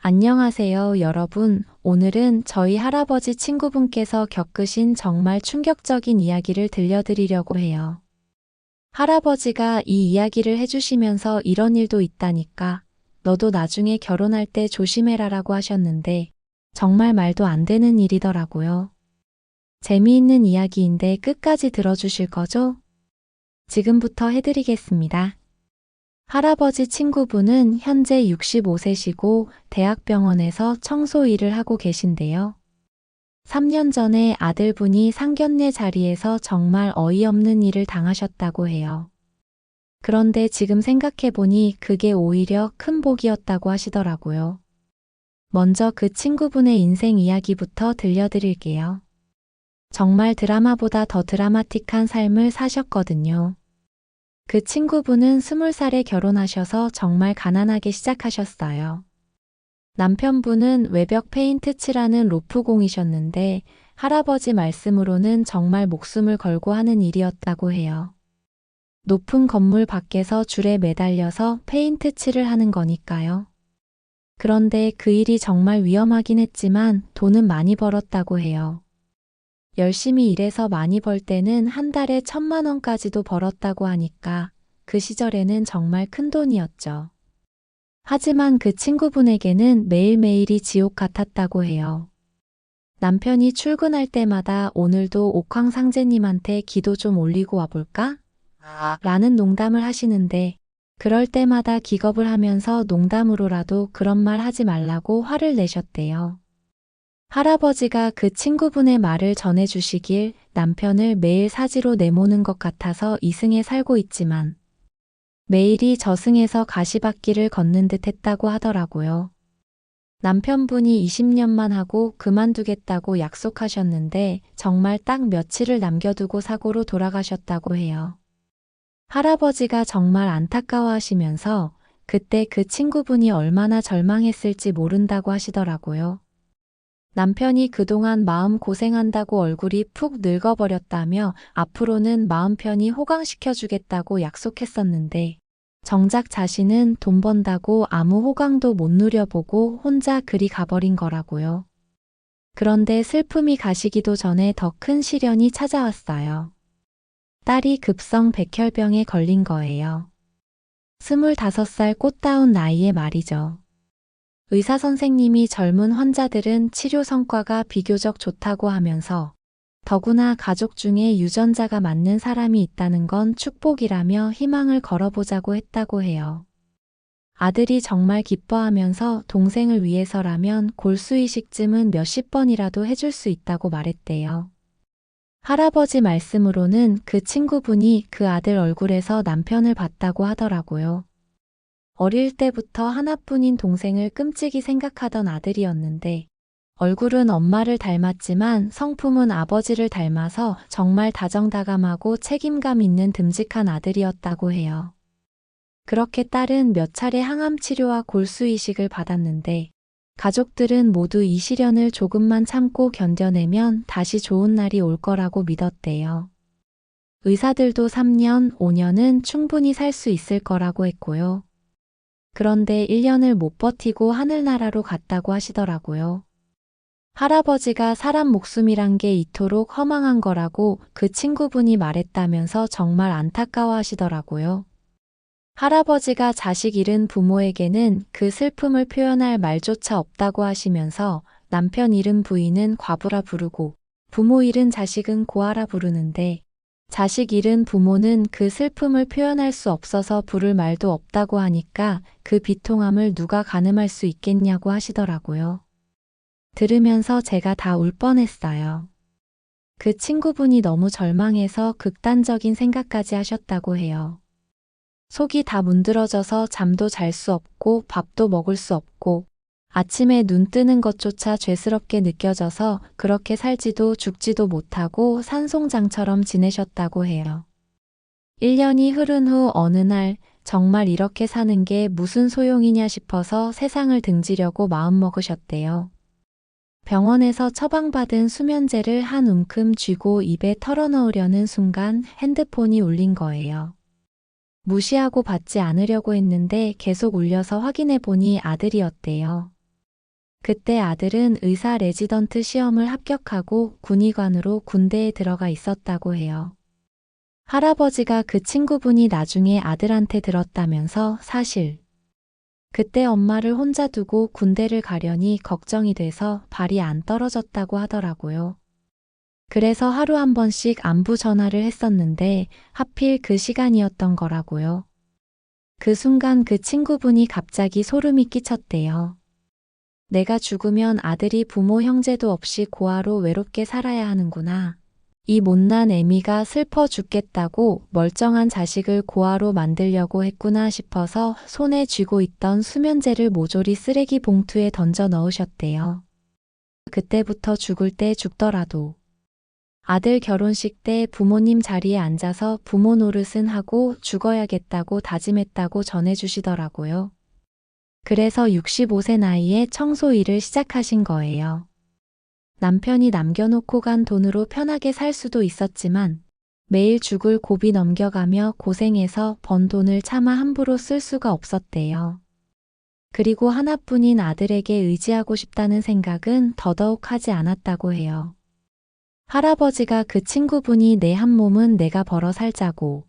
안녕하세요, 여러분. 오늘은 저희 할아버지 친구분께서 겪으신 정말 충격적인 이야기를 들려드리려고 해요. 할아버지가 이 이야기를 해주시면서 이런 일도 있다니까. 너도 나중에 결혼할 때 조심해라라고 하셨는데 정말 말도 안 되는 일이더라고요. 재미있는 이야기인데 끝까지 들어주실 거죠? 지금부터 해드리겠습니다. 할아버지 친구분은 현재 65세시고 대학병원에서 청소 일을 하고 계신데요. 3년 전에 아들분이 상견례 자리에서 정말 어이없는 일을 당하셨다고 해요. 그런데 지금 생각해보니 그게 오히려 큰 복이었다고 하시더라고요. 먼저 그 친구분의 인생 이야기부터 들려드릴게요. 정말 드라마보다 더 드라마틱한 삶을 사셨거든요. 그 친구분은 20살에 결혼하셔서 정말 가난하게 시작하셨어요. 남편분은 외벽 페인트 칠하는 로프공이셨는데 할아버지 말씀으로는 정말 목숨을 걸고 하는 일이었다고 해요. 높은 건물 밖에서 줄에 매달려서 페인트 칠을 하는 거니까요. 그런데 그 일이 정말 위험하긴 했지만 돈은 많이 벌었다고 해요. 열심히 일해서 많이 벌 때는 한 달에 1,000만 원까지도 벌었다고 하니까 그 시절에는 정말 큰 돈이었죠. 하지만 그 친구분에게는 매일매일이 지옥 같았다고 해요. 남편이 출근할 때마다 오늘도 옥황상제님한테 기도 좀 올리고 와볼까? 라는 농담을 하시는데 그럴 때마다 기겁을 하면서 농담으로라도 그런 말 하지 말라고 화를 내셨대요. 할아버지가 그 친구분의 말을 전해주시길 남편을 매일 사지로 내모는 것 같아서 이승에 살고 있지만 매일이 저승에서 가시밭길을 걷는 듯 했다고 하더라고요. 남편분이 20년만 하고 그만두겠다고 약속하셨는데 정말 딱 며칠을 남겨두고 사고로 돌아가셨다고 해요. 할아버지가 정말 안타까워하시면서 그때 그 친구분이 얼마나 절망했을지 모른다고 하시더라고요. 남편이 그동안 마음 고생한다고 얼굴이 푹 늙어버렸다며 앞으로는 마음 편히 호강시켜주겠다고 약속했었는데 정작 자신은 돈 번다고 아무 호강도 못 누려보고 혼자 그리 가버린 거라고요. 그런데 슬픔이 가시기도 전에 더 큰 시련이 찾아왔어요. 딸이 급성 백혈병에 걸린 거예요. 25살 꽃다운 나이에 말이죠. 의사 선생님이 젊은 환자들은 치료 성과가 비교적 좋다고 하면서 더구나 가족 중에 유전자가 맞는 사람이 있다는 건 축복이라며 희망을 걸어보자고 했다고 해요. 아들이 정말 기뻐하면서 동생을 위해서라면 골수이식쯤은 몇십 번이라도 해줄 수 있다고 말했대요. 할아버지 말씀으로는 그 친구분이 그 아들 얼굴에서 남편을 봤다고 하더라고요. 어릴 때부터 하나뿐인 동생을 끔찍이 생각하던 아들이었는데 얼굴은 엄마를 닮았지만 성품은 아버지를 닮아서 정말 다정다감하고 책임감 있는 듬직한 아들이었다고 해요. 그렇게 딸은 몇 차례 항암 치료와 골수 이식을 받았는데 가족들은 모두 이 시련을 조금만 참고 견뎌내면 다시 좋은 날이 올 거라고 믿었대요. 의사들도 3년, 5년은 충분히 살 수 있을 거라고 했고요. 그런데 1년을 못 버티고 하늘나라로 갔다고 하시더라고요. 할아버지가 사람 목숨이란 게 이토록 허망한 거라고 그 친구분이 말했다면서 정말 안타까워 하시더라고요. 할아버지가 자식 잃은 부모에게는 그 슬픔을 표현할 말조차 없다고 하시면서 남편 잃은 부인은 과부라 부르고 부모 잃은 자식은 고아라 부르는데 자식 잃은 부모는 그 슬픔을 표현할 수 없어서 부를 말도 없다고 하니까 그 비통함을 누가 가늠할 수 있겠냐고 하시더라고요. 들으면서 제가 다 울 뻔했어요. 그 친구분이 너무 절망해서 극단적인 생각까지 하셨다고 해요. 속이 다 문드러져서 잠도 잘 수 없고 밥도 먹을 수 없고 아침에 눈 뜨는 것조차 죄스럽게 느껴져서 그렇게 살지도 죽지도 못하고 산송장처럼 지내셨다고 해요. 1년이 흐른 후 어느 날 정말 이렇게 사는 게 무슨 소용이냐 싶어서 세상을 등지려고 마음먹으셨대요. 병원에서 처방받은 수면제를 한 움큼 쥐고 입에 털어넣으려는 순간 핸드폰이 울린 거예요. 무시하고 받지 않으려고 했는데 계속 울려서 확인해 보니 아들이었대요. 그때 아들은 의사 레지던트 시험을 합격하고 군의관으로 군대에 들어가 있었다고 해요. 할아버지가 그 친구분이 나중에 아들한테 들었다면서 사실 그때 엄마를 혼자 두고 군대를 가려니 걱정이 돼서 발이 안 떨어졌다고 하더라고요. 그래서 하루 한 번씩 안부 전화를 했었는데 하필 그 시간이었던 거라고요. 그 순간 그 친구분이 갑자기 소름이 끼쳤대요. 내가 죽으면 아들이 부모 형제도 없이 고아로 외롭게 살아야 하는구나. 이 못난 애미가 슬퍼 죽겠다고 멀쩡한 자식을 고아로 만들려고 했구나 싶어서 손에 쥐고 있던 수면제를 모조리 쓰레기 봉투에 던져 넣으셨대요. 그때부터 죽을 때 죽더라도 아들 결혼식 때 부모님 자리에 앉아서 부모 노릇은 하고 죽어야겠다고 다짐했다고 전해주시더라고요. 그래서 65세 나이에 청소 일을 시작하신 거예요. 남편이 남겨놓고 간 돈으로 편하게 살 수도 있었지만 매일 죽을 고비 넘겨가며 고생해서 번 돈을 차마 함부로 쓸 수가 없었대요. 그리고 하나뿐인 아들에게 의지하고 싶다는 생각은 더더욱 하지 않았다고 해요. 할아버지가 그 친구분이 내 한 몸은 내가 벌어 살자고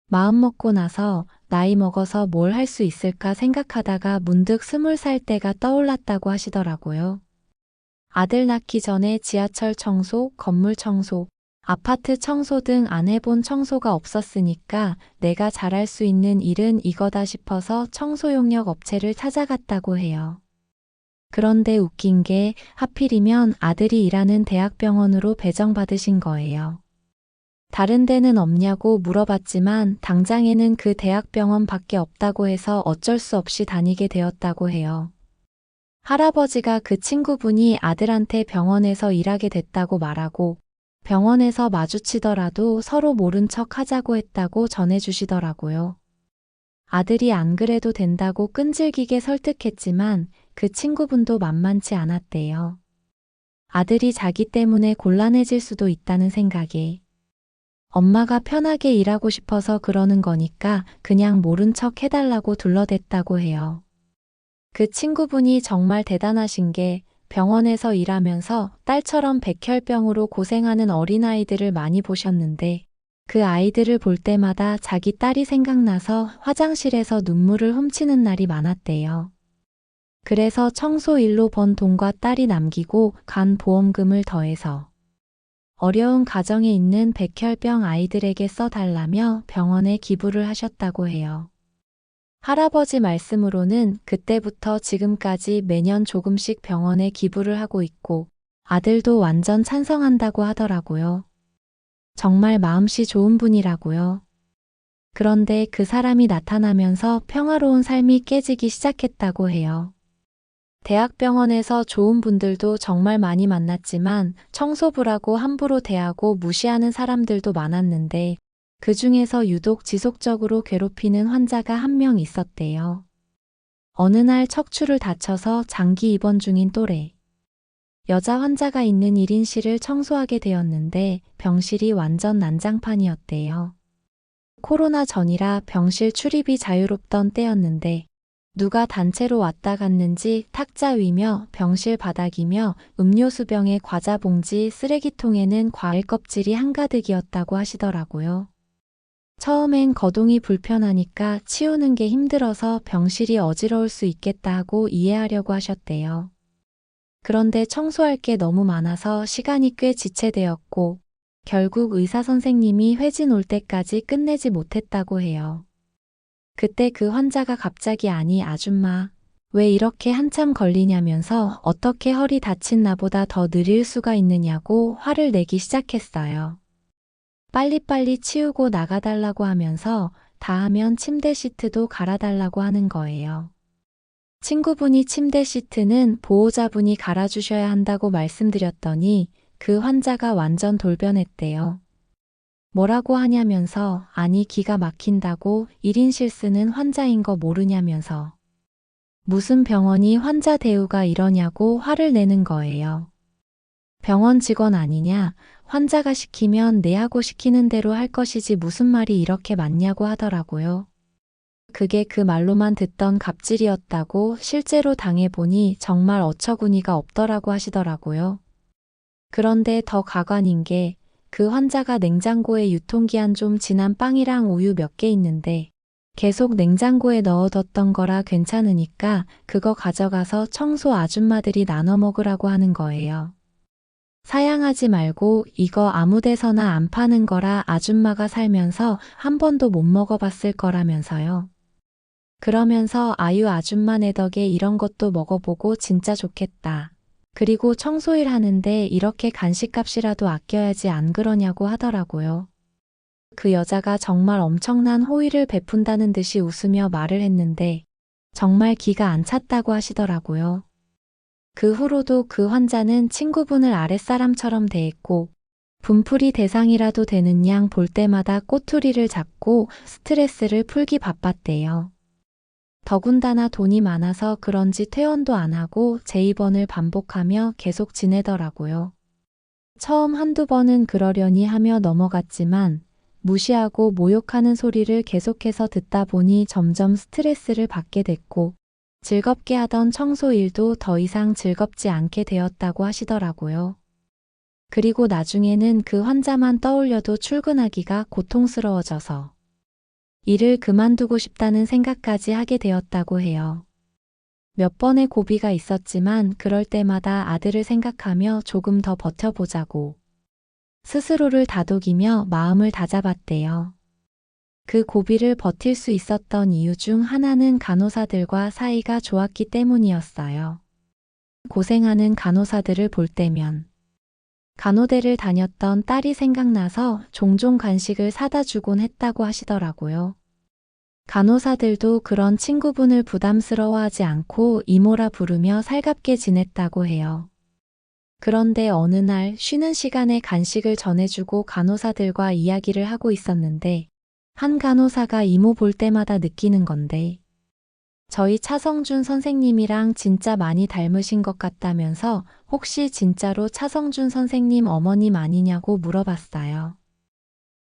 마음 먹고 나서 나이 먹어서 뭘 할 수 있을까 생각하다가 문득 20살 때가 떠올랐다고 하시더라고요. 아들 낳기 전에 지하철 청소, 건물 청소, 아파트 청소 등 안 해본 청소가 없었으니까 내가 잘할 수 있는 일은 이거다 싶어서 청소용역 업체를 찾아갔다고 해요. 그런데 웃긴 게 하필이면 아들이 일하는 대학병원으로 배정받으신 거예요. 다른 데는 없냐고 물어봤지만 당장에는 그 대학병원밖에 없다고 해서 어쩔 수 없이 다니게 되었다고 해요. 할아버지가 그 친구분이 아들한테 병원에서 일하게 됐다고 말하고 병원에서 마주치더라도 서로 모른 척 하자고 했다고 전해주시더라고요. 아들이 안 그래도 된다고 끈질기게 설득했지만 그 친구분도 만만치 않았대요. 아들이 자기 때문에 곤란해질 수도 있다는 생각에 엄마가 편하게 일하고 싶어서 그러는 거니까 그냥 모른 척 해달라고 둘러댔다고 해요. 그 친구분이 정말 대단하신 게 병원에서 일하면서 딸처럼 백혈병으로 고생하는 어린아이들을 많이 보셨는데 그 아이들을 볼 때마다 자기 딸이 생각나서 화장실에서 눈물을 훔치는 날이 많았대요. 그래서 청소 일로 번 돈과 딸이 남기고 간 보험금을 더해서 어려운 가정에 있는 백혈병 아이들에게 써달라며 병원에 기부를 하셨다고 해요. 할아버지 말씀으로는 그때부터 지금까지 매년 조금씩 병원에 기부를 하고 있고 아들도 완전 찬성한다고 하더라고요. 정말 마음씨 좋은 분이라고요. 그런데 그 사람이 나타나면서 평화로운 삶이 깨지기 시작했다고 해요. 대학병원에서 좋은 분들도 정말 많이 만났지만 청소부라고 함부로 대하고 무시하는 사람들도 많았는데 그 중에서 유독 지속적으로 괴롭히는 환자가 한 명 있었대요. 어느 날 척추를 다쳐서 장기 입원 중인 또래 여자 환자가 있는 1인실을 청소하게 되었는데 병실이 완전 난장판이었대요. 코로나 전이라 병실 출입이 자유롭던 때였는데 누가 단체로 왔다 갔는지 탁자 위며 병실 바닥이며 음료수병에 과자 봉지, 쓰레기통에는 과일 껍질이 한가득이었다고 하시더라고요. 처음엔 거동이 불편하니까 치우는 게 힘들어서 병실이 어지러울 수 있겠다 하고 이해하려고 하셨대요. 그런데 청소할 게 너무 많아서 시간이 꽤 지체되었고 결국 의사 선생님이 회진 올 때까지 끝내지 못했다고 해요. 그때 그 환자가 갑자기 아니 아줌마 왜 이렇게 한참 걸리냐면서 어떻게 허리 다친 나보다 더 느릴 수가 있느냐고 화를 내기 시작했어요. 빨리빨리 치우고 나가달라고 하면서 다 하면 침대 시트도 갈아달라고 하는 거예요. 친구분이 침대 시트는 보호자분이 갈아주셔야 한다고 말씀드렸더니 그 환자가 완전 돌변했대요. 뭐라고 하냐면서 아니 기가 막힌다고 1인실 쓰는 환자인 거 모르냐면서 무슨 병원이 환자 대우가 이러냐고 화를 내는 거예요. 병원 직원 아니냐? 환자가 시키면 내 하고 시키는 대로 할 것이지 무슨 말이 이렇게 많냐고 하더라고요. 그게 그 말로만 듣던 갑질이었다고 실제로 당해보니 정말 어처구니가 없더라고 하시더라고요. 그런데 더 가관인 게 그 환자가 냉장고에 유통기한 좀 지난 빵이랑 우유 몇 개 있는데 계속 냉장고에 넣어뒀던 거라 괜찮으니까 그거 가져가서 청소 아줌마들이 나눠 먹으라고 하는 거예요. 사양하지 말고 이거 아무 데서나 안 파는 거라 아줌마가 살면서 한 번도 못 먹어봤을 거라면서요. 그러면서 아유 아줌마 내 덕에 이런 것도 먹어보고 진짜 좋겠다. 그리고 청소일 하는데 이렇게 간식값이라도 아껴야지 안 그러냐고 하더라고요. 그 여자가 정말 엄청난 호의를 베푼다는 듯이 웃으며 말을 했는데 정말 기가 안 찼다고 하시더라고요. 그 후로도 그 환자는 친구분을 아랫사람처럼 대했고 분풀이 대상이라도 되는 양 볼 때마다 꼬투리를 잡고 스트레스를 풀기 바빴대요. 더군다나 돈이 많아서 그런지 퇴원도 안 하고 재입원을 반복하며 계속 지내더라고요. 처음 한두 번은 그러려니 하며 넘어갔지만 무시하고 모욕하는 소리를 계속해서 듣다 보니 점점 스트레스를 받게 됐고 즐겁게 하던 청소 일도 더 이상 즐겁지 않게 되었다고 하시더라고요. 그리고 나중에는 그 환자만 떠올려도 출근하기가 고통스러워져서 일을 그만두고 싶다는 생각까지 하게 되었다고 해요. 몇 번의 고비가 있었지만 그럴 때마다 아들을 생각하며 조금 더 버텨보자고 스스로를 다독이며 마음을 다잡았대요. 그 고비를 버틸 수 있었던 이유 중 하나는 간호사들과 사이가 좋았기 때문이었어요. 고생하는 간호사들을 볼 때면 간호대를 다녔던 딸이 생각나서 종종 간식을 사다 주곤 했다고 하시더라고요. 간호사들도 그런 친구분을 부담스러워하지 않고 이모라 부르며 살갑게 지냈다고 해요. 그런데 어느 날 쉬는 시간에 간식을 전해주고 간호사들과 이야기를 하고 있었는데 한 간호사가 이모 볼 때마다 느끼는 건데 저희 차성준 선생님이랑 진짜 많이 닮으신 것 같다면서 혹시 진짜로 차성준 선생님 어머님 아니냐고 물어봤어요.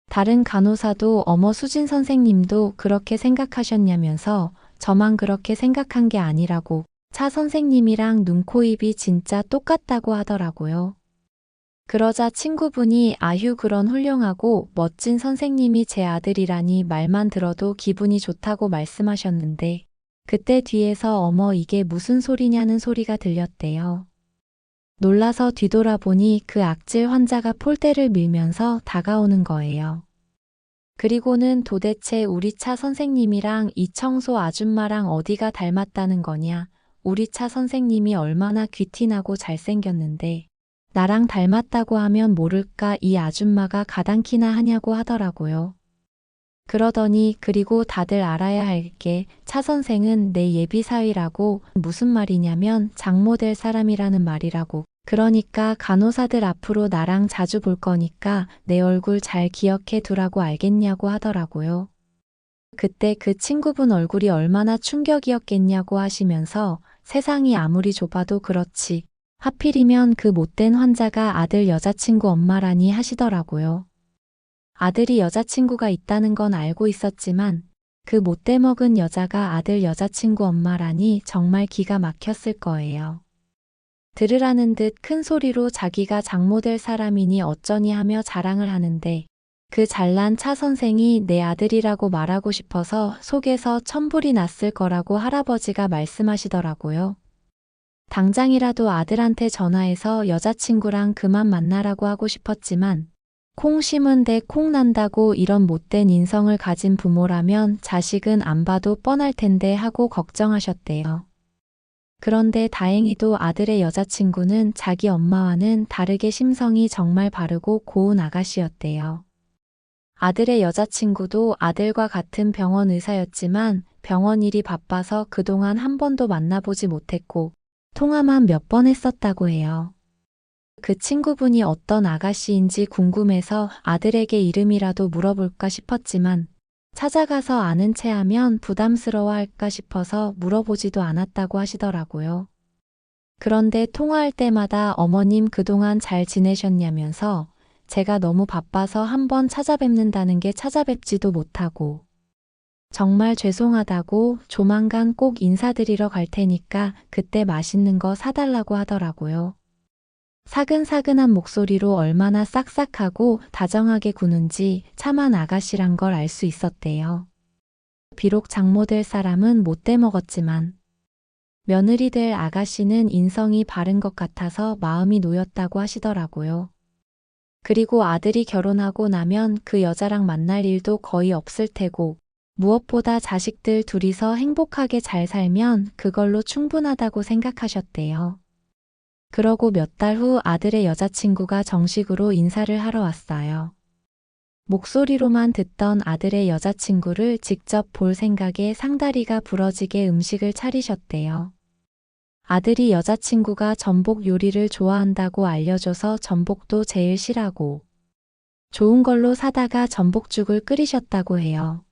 다른 간호사도 어머 수진 선생님도 그렇게 생각하셨냐면서 저만 그렇게 생각한 게 아니라고 차 선생님이랑 눈, 코, 입이 진짜 똑같다고 하더라고요. 그러자 친구분이 아휴 그런 훌륭하고 멋진 선생님이 제 아들이라니 말만 들어도 기분이 좋다고 말씀하셨는데 그때 뒤에서 어머 이게 무슨 소리냐는 소리가 들렸대요. 놀라서 뒤돌아보니 그 악질 환자가 폴대를 밀면서 다가오는 거예요. 그리고는 도대체 우리 차 선생님이랑 이 청소 아줌마랑 어디가 닮았다는 거냐? 우리 차 선생님이 얼마나 귀티나고 잘생겼는데 나랑 닮았다고 하면 모를까 이 아줌마가 가당키나 하냐고 하더라고요. 그러더니 그리고 다들 알아야 할 게 차 선생은 내 예비사위라고 무슨 말이냐면 장모 될 사람이라는 말이라고 그러니까 간호사들 앞으로 나랑 자주 볼 거니까 내 얼굴 잘 기억해 두라고 알겠냐고 하더라고요. 그때 그 친구분 얼굴이 얼마나 충격이었겠냐고 하시면서 세상이 아무리 좁아도 그렇지 하필이면 그 못된 환자가 아들 여자친구 엄마라니 하시더라고요. 아들이 여자친구가 있다는 건 알고 있었지만 그 못돼 먹은 여자가 아들 여자친구 엄마라니 정말 기가 막혔을 거예요. 들으라는 듯 큰 소리로 자기가 장모 될 사람이니 어쩌니 하며 자랑을 하는데 그 잘난 차 선생이 내 아들이라고 말하고 싶어서 속에서 천불이 났을 거라고 할아버지가 말씀하시더라고요. 당장이라도 아들한테 전화해서 여자친구랑 그만 만나라고 하고 싶었지만 콩 심은 데 콩 난다고 이런 못된 인성을 가진 부모라면 자식은 안 봐도 뻔할 텐데 하고 걱정하셨대요. 그런데 다행히도 아들의 여자친구는 자기 엄마와는 다르게 심성이 정말 바르고 고운 아가씨였대요. 아들의 여자친구도 아들과 같은 병원 의사였지만 병원 일이 바빠서 그동안 한 번도 만나보지 못했고 통화만 몇 번 했었다고 해요. 그 친구분이 어떤 아가씨인지 궁금해서 아들에게 이름이라도 물어볼까 싶었지만 찾아가서 아는 체 하면 부담스러워할까 싶어서 물어보지도 않았다고 하시더라고요. 그런데 통화할 때마다 어머님 그동안 잘 지내셨냐면서 제가 너무 바빠서 한번 찾아뵙는다는 게 찾아뵙지도 못하고 정말 죄송하다고 조만간 꼭 인사드리러 갈 테니까 그때 맛있는 거 사달라고 하더라고요. 사근사근한 목소리로 얼마나 싹싹하고 다정하게 구는지 참한 아가씨란 걸 알 수 있었대요. 비록 장모 될 사람은 못돼 먹었지만 며느리 될 아가씨는 인성이 바른 것 같아서 마음이 놓였다고 하시더라고요. 그리고 아들이 결혼하고 나면 그 여자랑 만날 일도 거의 없을 테고 무엇보다 자식들 둘이서 행복하게 잘 살면 그걸로 충분하다고 생각하셨대요. 그러고 몇 달 후 아들의 여자친구가 정식으로 인사를 하러 왔어요. 목소리로만 듣던 아들의 여자친구를 직접 볼 생각에 상다리가 부러지게 음식을 차리셨대요. 아들이 여자친구가 전복 요리를 좋아한다고 알려줘서 전복도 제일 싫어하고 좋은 걸로 사다가 전복죽을 끓이셨다고 해요.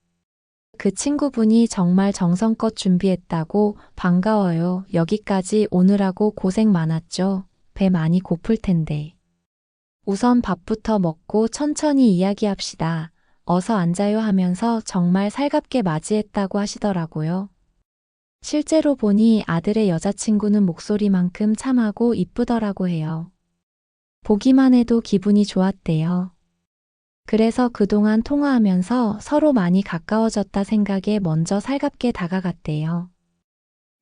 그 친구분이 정말 정성껏 준비했다고 반가워요. 여기까지 오느라고 고생 많았죠. 배 많이 고플 텐데. 우선 밥부터 먹고 천천히 이야기합시다. 어서 앉아요 하면서 정말 살갑게 맞이했다고 하시더라고요. 실제로 보니 아들의 여자친구는 목소리만큼 참하고 이쁘더라고 해요. 보기만 해도 기분이 좋았대요. 그래서 그동안 통화하면서 서로 많이 가까워졌다 생각에 먼저 살갑게 다가갔대요.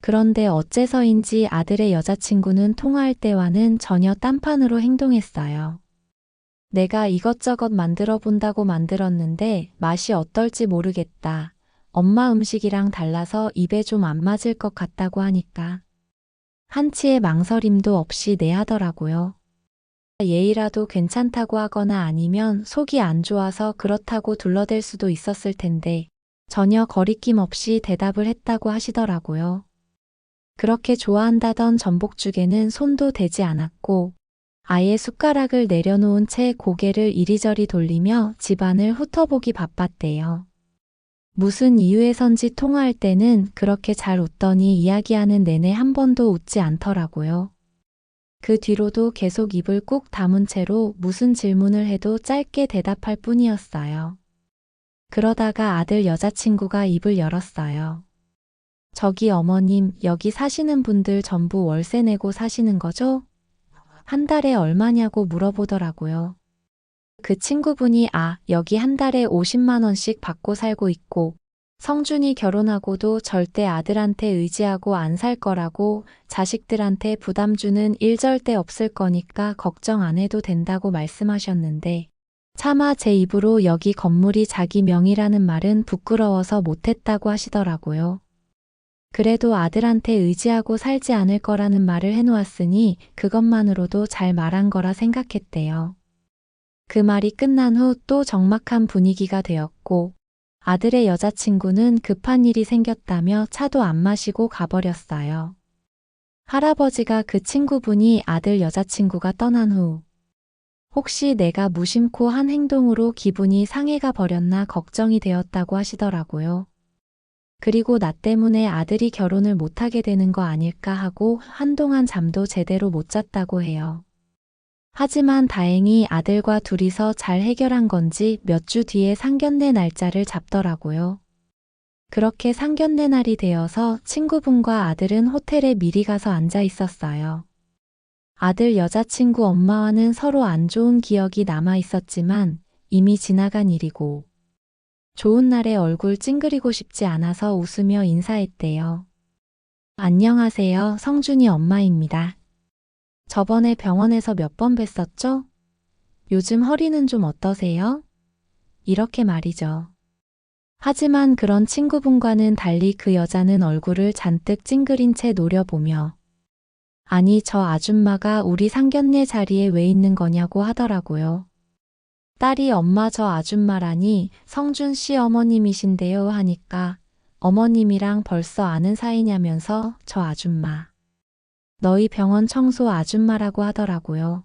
그런데 어째서인지 아들의 여자친구는 통화할 때와는 전혀 딴판으로 행동했어요. 내가 이것저것 만들어 본다고 만들었는데 맛이 어떨지 모르겠다. 엄마 음식이랑 달라서 입에 좀 안 맞을 것 같다고 하니까 한치의 망설임도 없이 내하더라고요. 예의라도 괜찮다고 하거나 아니면 속이 안 좋아서 그렇다고 둘러댈 수도 있었을 텐데 전혀 거리낌 없이 대답을 했다고 하시더라고요. 그렇게 좋아한다던 전복죽에는 손도 대지 않았고 아예 숟가락을 내려놓은 채 고개를 이리저리 돌리며 집안을 훑어보기 바빴대요. 무슨 이유에선지 통화할 때는 그렇게 잘 웃더니 이야기하는 내내 한 번도 웃지 않더라고요. 그 뒤로도 계속 입을 꾹 다문 채로 무슨 질문을 해도 짧게 대답할 뿐이었어요. 그러다가 아들 여자친구가 입을 열었어요. 저기 어머님, 여기 사시는 분들 전부 월세 내고 사시는 거죠? 한 달에 얼마냐고 물어보더라고요. 그 친구분이 여기 한 달에 50만 원씩 받고 살고 있고 성준이 결혼하고도 절대 아들한테 의지하고 안 살 거라고 자식들한테 부담 주는 일 절대 없을 거니까 걱정 안 해도 된다고 말씀하셨는데 차마 제 입으로 여기 건물이 자기 명의라는 말은 부끄러워서 못했다고 하시더라고요. 그래도 아들한테 의지하고 살지 않을 거라는 말을 해놓았으니 그것만으로도 잘 말한 거라 생각했대요. 그 말이 끝난 후 또 적막한 분위기가 되었고 아들의 여자친구는 급한 일이 생겼다며 차도 안 마시고 가버렸어요. 할아버지가 그 친구분이 아들 여자친구가 떠난 후 혹시 내가 무심코 한 행동으로 기분이 상해가 버렸나 걱정이 되었다고 하시더라고요. 그리고 나 때문에 아들이 결혼을 못하게 되는 거 아닐까 하고 한동안 잠도 제대로 못 잤다고 해요. 하지만 다행히 아들과 둘이서 잘 해결한 건지 몇 주 뒤에 상견례 날짜를 잡더라고요. 그렇게 상견례 날이 되어서 친구분과 아들은 호텔에 미리 가서 앉아 있었어요. 아들 여자친구 엄마와는 서로 안 좋은 기억이 남아 있었지만 이미 지나간 일이고 좋은 날에 얼굴 찡그리고 싶지 않아서 웃으며 인사했대요. 안녕하세요. 성준이 엄마입니다. 저번에 병원에서 몇 번 뵀었죠? 요즘 허리는 좀 어떠세요? 이렇게 말이죠. 하지만 그런 친구분과는 달리 그 여자는 얼굴을 잔뜩 찡그린 채 노려보며 아니 저 아줌마가 우리 상견례 자리에 왜 있는 거냐고 하더라고요. 딸이 엄마 저 아줌마라니 성준 씨 어머님이신데요 하니까 어머님이랑 벌써 아는 사이냐면서 저 아줌마. 너희 병원 청소 아줌마라고 하더라고요.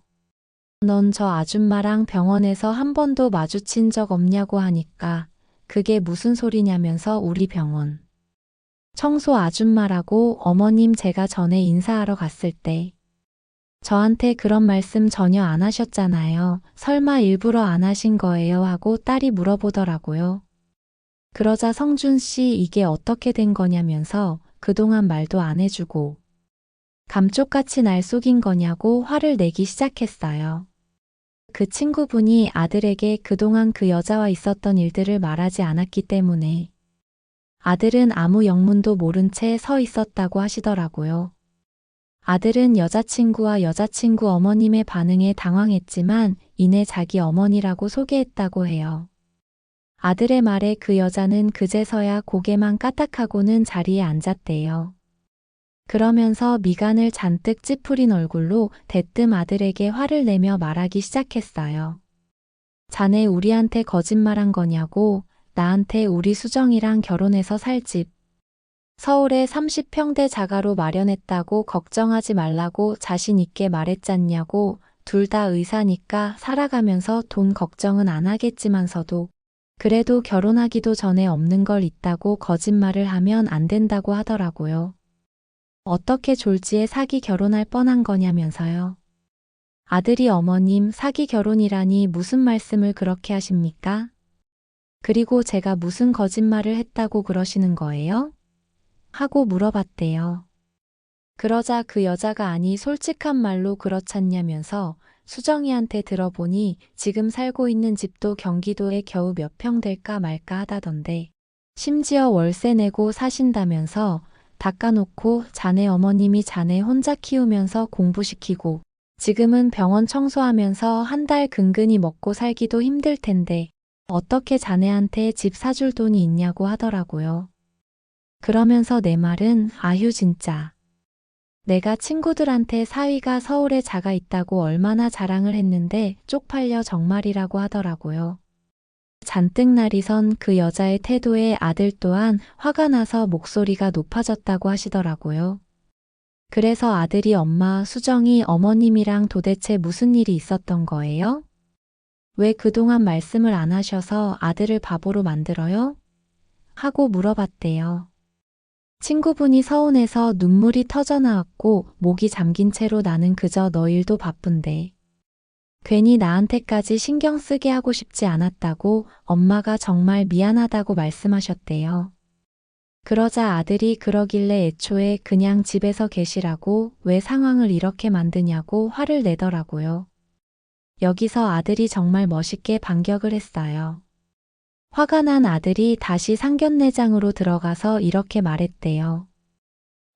넌 저 아줌마랑 병원에서 한 번도 마주친 적 없냐고 하니까 그게 무슨 소리냐면서 우리 병원 청소 아줌마라고 어머님 제가 전에 인사하러 갔을 때 저한테 그런 말씀 전혀 안 하셨잖아요. 설마 일부러 안 하신 거예요? 하고 딸이 물어보더라고요. 그러자 성준 씨 이게 어떻게 된 거냐면서 그동안 말도 안 해주고 감쪽같이 날 속인 거냐고 화를 내기 시작했어요. 그 친구분이 아들에게 그동안 그 여자와 있었던 일들을 말하지 않았기 때문에 아들은 아무 영문도 모른 채 서 있었다고 하시더라고요. 아들은 여자친구와 여자친구 어머님의 반응에 당황했지만 이내 자기 어머니라고 소개했다고 해요. 아들의 말에 그 여자는 그제서야 고개만 까딱하고는 자리에 앉았대요. 그러면서 미간을 잔뜩 찌푸린 얼굴로 대뜸 아들에게 화를 내며 말하기 시작했어요. 자네 우리한테 거짓말한 거냐고, 나한테 우리 수정이랑 결혼해서 살 집. 서울에 30평대 자가로 마련했다고 걱정하지 말라고 자신 있게 말했잖냐고, 둘 다 의사니까 살아가면서 돈 걱정은 안 하겠지만서도 그래도 결혼하기도 전에 없는 걸 있다고 거짓말을 하면 안 된다고 하더라고요. 어떻게 졸지에 사기 결혼할 뻔한 거냐면서요. 아들이 어머님 사기 결혼이라니 무슨 말씀을 그렇게 하십니까? 그리고 제가 무슨 거짓말을 했다고 그러시는 거예요? 하고 물어봤대요. 그러자 그 여자가 아니 솔직한 말로 그렇잖냐면서 수정이한테 들어보니 지금 살고 있는 집도 경기도에 겨우 몇 평 될까 말까 하다던데 심지어 월세 내고 사신다면서 닦아놓고 자네 어머님이 자네 혼자 키우면서 공부시키고 지금은 병원 청소하면서 한 달 근근히 먹고 살기도 힘들 텐데 어떻게 자네한테 집 사줄 돈이 있냐고 하더라고요. 그러면서 내 말은 아휴 진짜. 내가 친구들한테 사위가 서울에 자가 있다고 얼마나 자랑을 했는데 쪽팔려 정말이라고 하더라고요. 잔뜩 날이 선 그 여자의 태도에 아들 또한 화가 나서 목소리가 높아졌다고 하시더라고요. 그래서 아들이 엄마 수정이 어머님이랑 도대체 무슨 일이 있었던 거예요? 왜 그동안 말씀을 안 하셔서 아들을 바보로 만들어요? 하고 물어봤대요. 친구분이 서운해서 눈물이 터져나왔고 목이 잠긴 채로 나는 그저 너 일도 바쁜데 괜히 나한테까지 신경 쓰게 하고 싶지 않았다고 엄마가 정말 미안하다고 말씀하셨대요. 그러자 아들이 그러길래 애초에 그냥 집에서 계시라고 왜 상황을 이렇게 만드냐고 화를 내더라고요. 여기서 아들이 정말 멋있게 반격을 했어요. 화가 난 아들이 다시 상견례장으로 들어가서 이렇게 말했대요.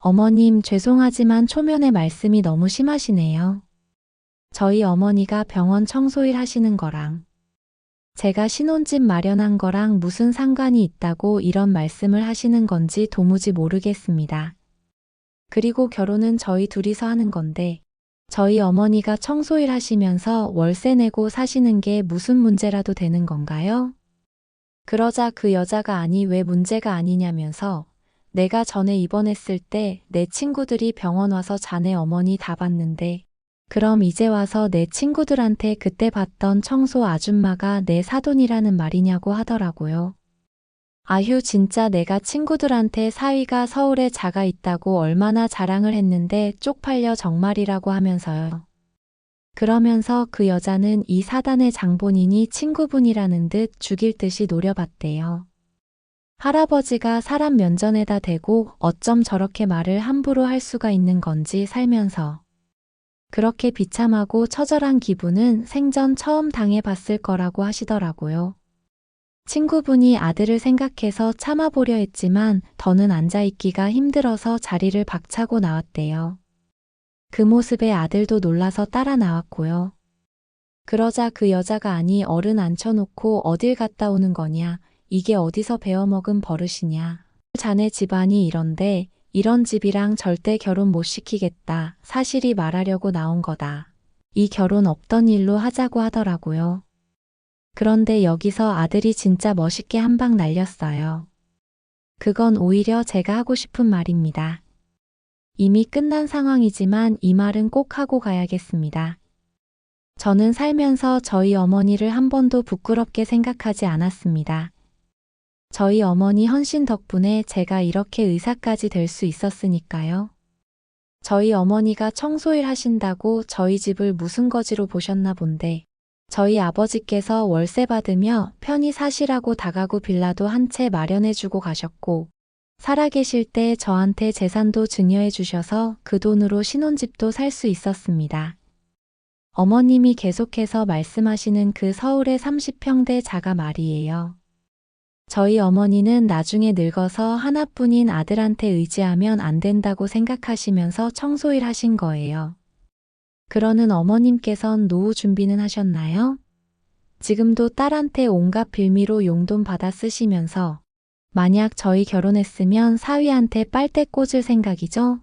어머님 죄송하지만 초면에 말씀이 너무 심하시네요. 저희 어머니가 병원 청소일 하시는 거랑 제가 신혼집 마련한 거랑 무슨 상관이 있다고 이런 말씀을 하시는 건지 도무지 모르겠습니다. 그리고 결혼은 저희 둘이서 하는 건데 저희 어머니가 청소일 하시면서 월세 내고 사시는 게 무슨 문제라도 되는 건가요? 그러자 그 여자가 아니 왜 문제가 아니냐면서 내가 전에 입원했을 때 내 친구들이 병원 와서 자네 어머니 다 봤는데 그럼 이제 와서 내 친구들한테 그때 봤던 청소 아줌마가 내 사돈이라는 말이냐고 하더라고요. 아휴 진짜 내가 친구들한테 사위가 서울에 자가 있다고 얼마나 자랑을 했는데 쪽팔려 정말이라고 하면서요. 그러면서 그 여자는 이 사단의 장본인이 친구분이라는 듯 죽일 듯이 노려봤대요. 할아버지가 사람 면전에다 대고 어쩜 저렇게 말을 함부로 할 수가 있는 건지 살면서. 그렇게 비참하고 처절한 기분은 생전 처음 당해봤을 거라고 하시더라고요. 친구분이 아들을 생각해서 참아보려 했지만 더는 앉아있기가 힘들어서 자리를 박차고 나왔대요. 그 모습에 아들도 놀라서 따라 나왔고요. 그러자 그 여자가 아니 어른 앉혀놓고 어딜 갔다 오는 거냐, 이게 어디서 배워먹은 버릇이냐. 자네 집안이 이런데 이런 집이랑 절대 결혼 못 시키겠다. 사실이 말하려고 나온 거다. 이 결혼 없던 일로 하자고 하더라고요. 그런데 여기서 아들이 진짜 멋있게 한 방 날렸어요. 그건 오히려 제가 하고 싶은 말입니다. 이미 끝난 상황이지만 이 말은 꼭 하고 가야겠습니다. 저는 살면서 저희 어머니를 한 번도 부끄럽게 생각하지 않았습니다. 저희 어머니 헌신 덕분에 제가 이렇게 의사까지 될 수 있었으니까요. 저희 어머니가 청소일 하신다고 저희 집을 무슨 거지로 보셨나 본데 저희 아버지께서 월세 받으며 편히 사시라고 다가구 빌라도 한 채 마련해주고 가셨고, 살아계실 때 저한테 재산도 증여해 주셔서 그 돈으로 신혼집도 살 수 있었습니다. 어머님이 계속해서 말씀하시는 그 서울의 30평대 자가 말이에요. 저희 어머니는 나중에 늙어서 하나뿐인 아들한테 의지하면 안 된다고 생각하시면서 청소일 하신 거예요. 그러는 어머님께선 노후 준비는 하셨나요? 지금도 딸한테 온갖 빌미로 용돈 받아 쓰시면서 만약 저희 결혼했으면 사위한테 빨대 꽂을 생각이죠?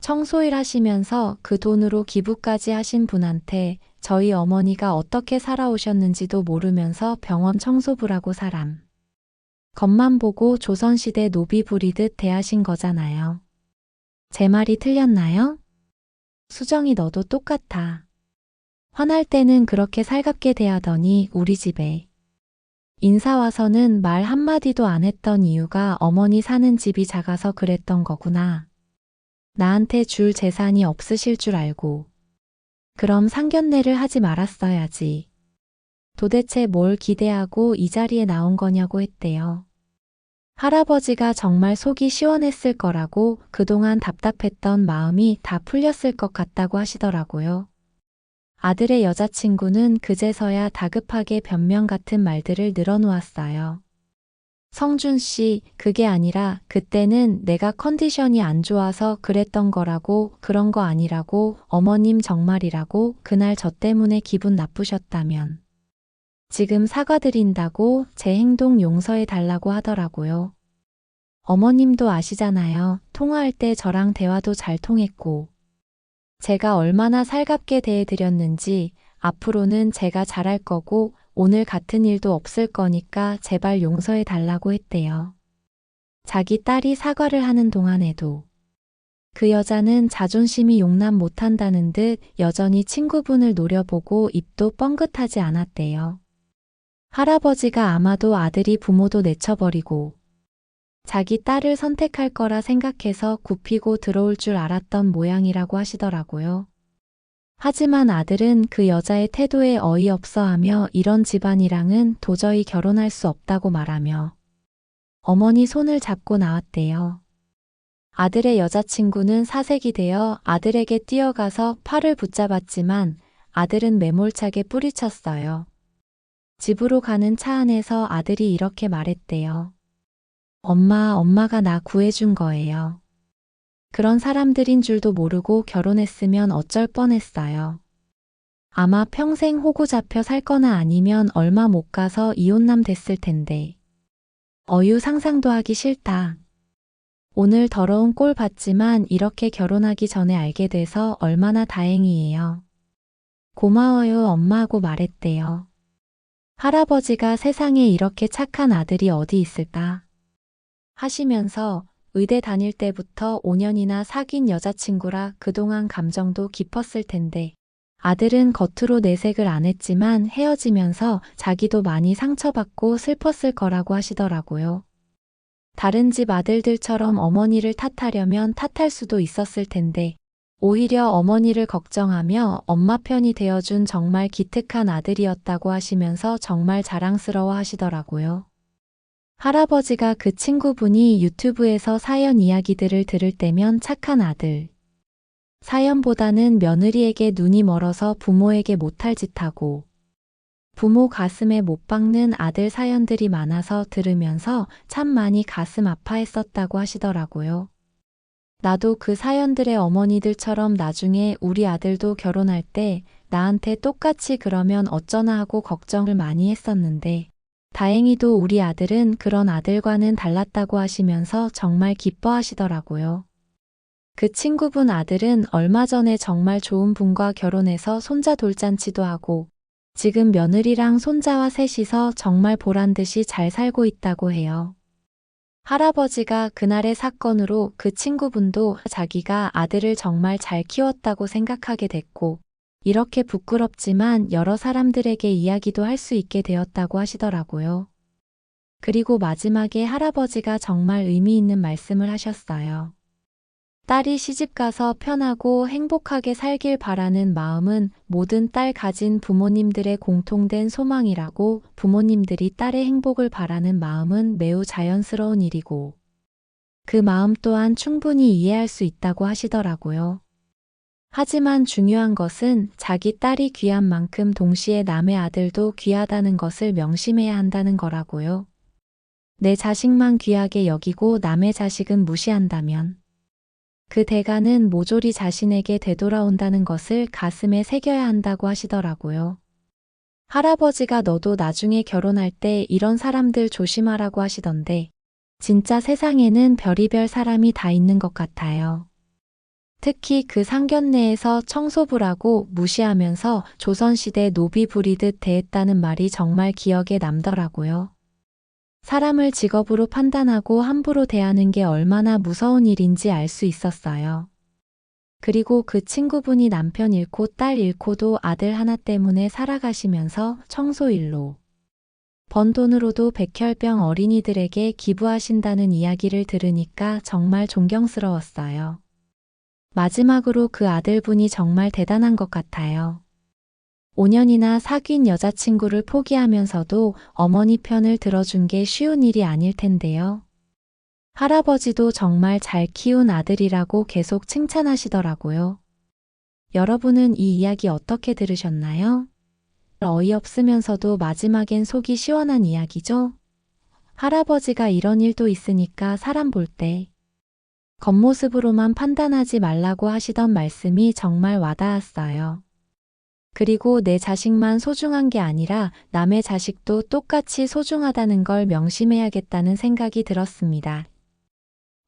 청소일 하시면서 그 돈으로 기부까지 하신 분한테 저희 어머니가 어떻게 살아오셨는지도 모르면서 병원 청소부라고 사람. 겉만 보고 조선시대 노비 부리듯 대하신 거잖아요. 제 말이 틀렸나요? 수정이 너도 똑같아. 화날 때는 그렇게 살갑게 대하더니 우리 집에 인사 와서는 말 한마디도 안 했던 이유가 어머니 사는 집이 작아서 그랬던 거구나. 나한테 줄 재산이 없으실 줄 알고. 그럼 상견례를 하지 말았어야지. 도대체 뭘 기대하고 이 자리에 나온 거냐고 했대요. 할아버지가 정말 속이 시원했을 거라고 그동안 답답했던 마음이 다 풀렸을 것 같다고 하시더라고요. 아들의 여자친구는 그제서야 다급하게 변명 같은 말들을 늘어놓았어요. 성준 씨, 그게 아니라 그때는 내가 컨디션이 안 좋아서 그랬던 거라고, 그런 거 아니라고, 어머님 정말이라고, 그날 저 때문에 기분 나쁘셨다면. 지금 사과드린다고 제 행동 용서해 달라고 하더라고요. 어머님도 아시잖아요. 통화할 때 저랑 대화도 잘 통했고. 제가 얼마나 살갑게 대해드렸는지 앞으로는 제가 잘할 거고 오늘 같은 일도 없을 거니까 제발 용서해 달라고 했대요. 자기 딸이 사과를 하는 동안에도 그 여자는 자존심이 용납 못한다는 듯 여전히 친구분을 노려보고 입도 뻥긋하지 않았대요. 할아버지가 아마도 아들이 부모도 내쳐버리고 자기 딸을 선택할 거라 생각해서 굽히고 들어올 줄 알았던 모양이라고 하시더라고요. 하지만 아들은 그 여자의 태도에 어이없어하며 이런 집안이랑은 도저히 결혼할 수 없다고 말하며 어머니 손을 잡고 나왔대요. 아들의 여자친구는 사색이 되어 아들에게 뛰어가서 팔을 붙잡았지만 아들은 매몰차게 뿌리쳤어요. 집으로 가는 차 안에서 아들이 이렇게 말했대요. 엄마가 나 구해준 거예요. 그런 사람들인 줄도 모르고 결혼했으면 어쩔 뻔했어요. 아마 평생 호구 잡혀 살거나 아니면 얼마 못 가서 이혼남 됐을 텐데. 어유 상상도 하기 싫다. 오늘 더러운 꼴 봤지만 이렇게 결혼하기 전에 알게 돼서 얼마나 다행이에요. 고마워요 엄마하고 말했대요. 할아버지가 세상에 이렇게 착한 아들이 어디 있을까? 하시면서 의대 다닐 때부터 5년이나 사귄 여자친구라 그동안 감정도 깊었을 텐데 아들은 겉으로 내색을 안 했지만 헤어지면서 자기도 많이 상처받고 슬펐을 거라고 하시더라고요. 다른 집 아들들처럼 어머니를 탓하려면 탓할 수도 있었을 텐데 오히려 어머니를 걱정하며 엄마 편이 되어준 정말 기특한 아들이었다고 하시면서 정말 자랑스러워 하시더라고요. 할아버지가 그 친구분이 유튜브에서 사연 이야기들을 들을 때면 착한 아들. 사연보다는 며느리에게 눈이 멀어서 부모에게 못할 짓하고 부모 가슴에 못 박는 아들 사연들이 많아서 들으면서 참 많이 가슴 아파했었다고 하시더라고요. 나도 그 사연들의 어머니들처럼 나중에 우리 아들도 결혼할 때 나한테 똑같이 그러면 어쩌나 하고 걱정을 많이 했었는데 다행히도 우리 아들은 그런 아들과는 달랐다고 하시면서 정말 기뻐하시더라고요. 그 친구분 아들은 얼마 전에 정말 좋은 분과 결혼해서 손자 돌잔치도 하고 지금 며느리랑 손자와 셋이서 정말 보란듯이 잘 살고 있다고 해요. 할아버지가 그날의 사건으로 그 친구분도 자기가 아들을 정말 잘 키웠다고 생각하게 됐고 이렇게 부끄럽지만 여러 사람들에게 이야기도 할 수 있게 되었다고 하시더라고요. 그리고 마지막에 할아버지가 정말 의미 있는 말씀을 하셨어요. 딸이 시집가서 편하고 행복하게 살길 바라는 마음은 모든 딸 가진 부모님들의 공통된 소망이라고, 부모님들이 딸의 행복을 바라는 마음은 매우 자연스러운 일이고 그 마음 또한 충분히 이해할 수 있다고 하시더라고요. 하지만 중요한 것은 자기 딸이 귀한 만큼 동시에 남의 아들도 귀하다는 것을 명심해야 한다는 거라고요. 내 자식만 귀하게 여기고 남의 자식은 무시한다면 그 대가는 모조리 자신에게 되돌아온다는 것을 가슴에 새겨야 한다고 하시더라고요. 할아버지가 너도 나중에 결혼할 때 이런 사람들 조심하라고 하시던데, 진짜 세상에는 별의별 사람이 다 있는 것 같아요. 특히 그 상견례에서 청소부라고 무시하면서 조선시대 노비 부리듯 대했다는 말이 정말 기억에 남더라고요. 사람을 직업으로 판단하고 함부로 대하는 게 얼마나 무서운 일인지 알 수 있었어요. 그리고 그 친구분이 남편 잃고 딸 잃고도 아들 하나 때문에 살아가시면서 청소일로 번 돈으로도 백혈병 어린이들에게 기부하신다는 이야기를 들으니까 정말 존경스러웠어요. 마지막으로 그 아들분이 정말 대단한 것 같아요. 5년이나 사귄 여자친구를 포기하면서도 어머니 편을 들어준 게 쉬운 일이 아닐 텐데요. 할아버지도 정말 잘 키운 아들이라고 계속 칭찬하시더라고요. 여러분은 이 이야기 어떻게 들으셨나요? 어이없으면서도 마지막엔 속이 시원한 이야기죠? 할아버지가 이런 일도 있으니까 사람 볼 때 겉모습으로만 판단하지 말라고 하시던 말씀이 정말 와닿았어요. 그리고 내 자식만 소중한 게 아니라 남의 자식도 똑같이 소중하다는 걸 명심해야겠다는 생각이 들었습니다.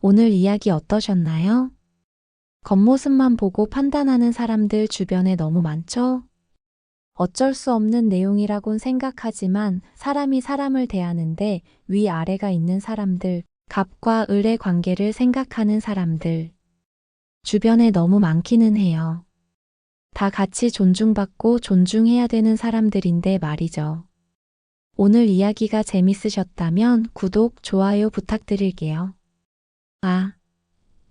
오늘 이야기 어떠셨나요? 겉모습만 보고 판단하는 사람들 주변에 너무 많죠? 어쩔 수 없는 내용이라곤 생각하지만 사람이 사람을 대하는데 위아래가 있는 사람들, 갑과 을의 관계를 생각하는 사람들, 주변에 너무 많기는 해요. 다 같이 존중받고 존중해야 되는 사람들인데 말이죠. 오늘 이야기가 재밌으셨다면 구독, 좋아요 부탁드릴게요.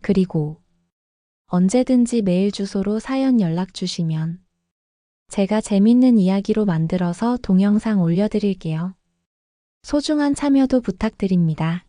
그리고 언제든지 메일 주소로 사연 연락 주시면 제가 재밌는 이야기로 만들어서 동영상 올려드릴게요. 소중한 참여도 부탁드립니다.